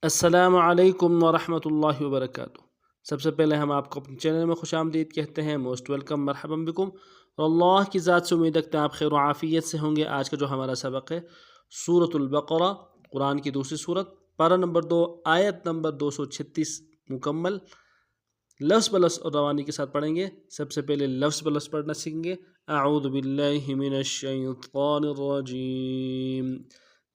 अस्सलामु अलैकुम वरहमतुल्लाहि वबरकातुहू। सबसे पहले हम आपको अपने चैनल में खुशामदीद कहते हैं, मोस्ट वेलकम, मरहबम बिकुम। और अल्लाह की ज़ात से उम्मीद रखते हैं आप खैर आफ़ियत से होंगे। आज का जो हमारा सबक है सूरतुल बक़रा, कुरान की दूसरी सूरत, पारा नंबर 2, आयत नंबर 236 मुकम्मल। लफ्ज़ बलफ्ज़ और रवानी के साथ पढ़ेंगे। सबसे पहले लफ्ज़ बलफ्ज़ पढ़ना सीखेंगे। अऊज़ु बिल्लाहि मिनश शैतानिर रजीम,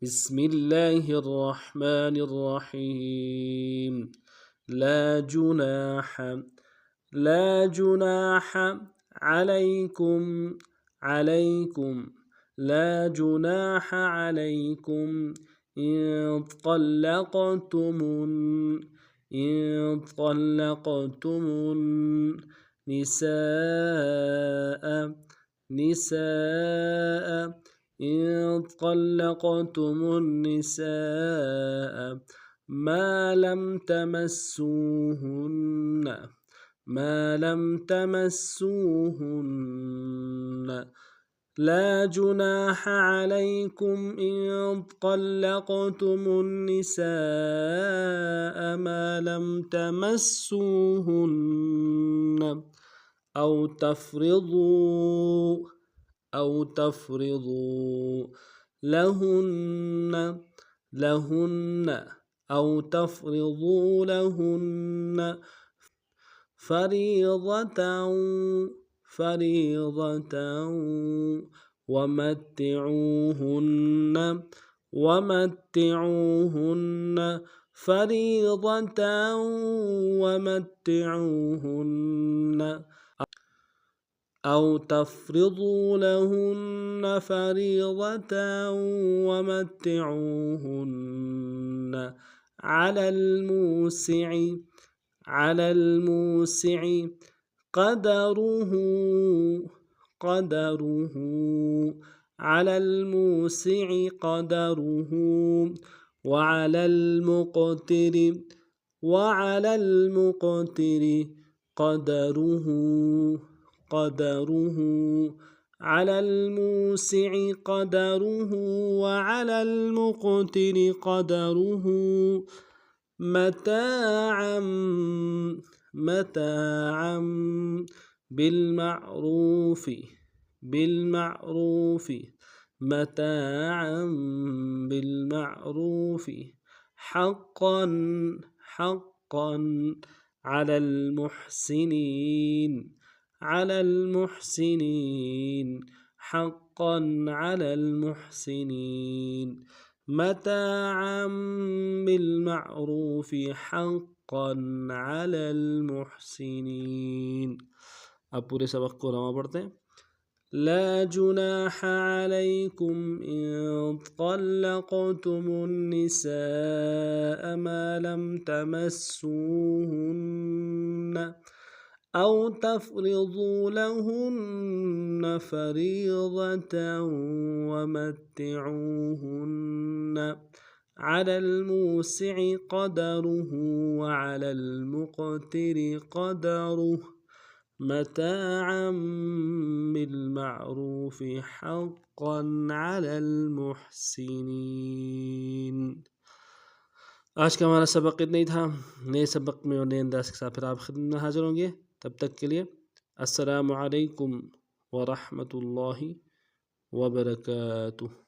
बिस्मिल्लाहिर्रहमानिर्रहीम। ला जुनाह, ला जुनाह अलैकुम, अलैकुम, ला जुनाह अलैकुम इन तल्लक़तुमुन, इन तल्लक़तुमुन निसाअ, निसाअ, इन तल्लक़तुमुन निसाअ मा लम तमस्सूहुन्न, मा लम तमस्सूहुन्न। ला जुनाह अलैकुम इन तल्लक़तुमुन निसाअ मा लम तमस्सूहुन्न औ तफ़रिज़ू, औ तफ़रिज़ू लहुन्न, लहुन्न, औ तफ़रिज़ू लहुन्न फ़रीज़तन, फ़रीज़तन वमत्तिऊहुन्न, वमत्तिऊहुन्न फ़रीज़तन वमत्तिऊहुन्न औ तफ़रिज़ू लहुन्न फ़रीज़तन वमत्तिऊहुन्न अलल मूसिअ, अलल मूसिअ क़दरुहु, क़दरुहु, अलल मूसिअ क़दरुहु वअलल मुक़तिरि, वअलल मुक़तिरि क़दरुहु, क़दरुहु अलल मूसिअ क़दरुहु वअलल मुक़तिरि क़दरुहु मताअम, मताअम बिलमारूफ़ि, बिलमारूफ़ि, मताअम बिलमारूफ़ि हक़्क़न, हक़्क़न अलल मुहसिनीन, अलल मुहसिनीन हक़्क़न अलल मुहसिनीन मताअम बिलमारूफ़ि हक़्क़न अलल मुहसिनीन। अब पूरे सबक को रवा पढ़ते हैं। ला जुनाह अलैकुम इन तल्लक़तुमुन निसाअ मा लम तमस्सूहुन्न औ तफ़रिज़ू लहुन्न फ़रीज़तन वमत्तिऊहुन्न अलल मूसिअ क़दरुहु वअलल मुक़तिरि क़दरुहु मताअम बिलमारूफ़ि हक़्क़न अलल मुहसिनीन। आज का हमारा सबक इतना ही था। नए सबक में और नए अंदाज़ के साथ फिर आप खिदमत में हाज़िर होंगे। तब तक के लिए अस्सलामु अलैकुम वरहमतुल्लाहि वबरकातुहू।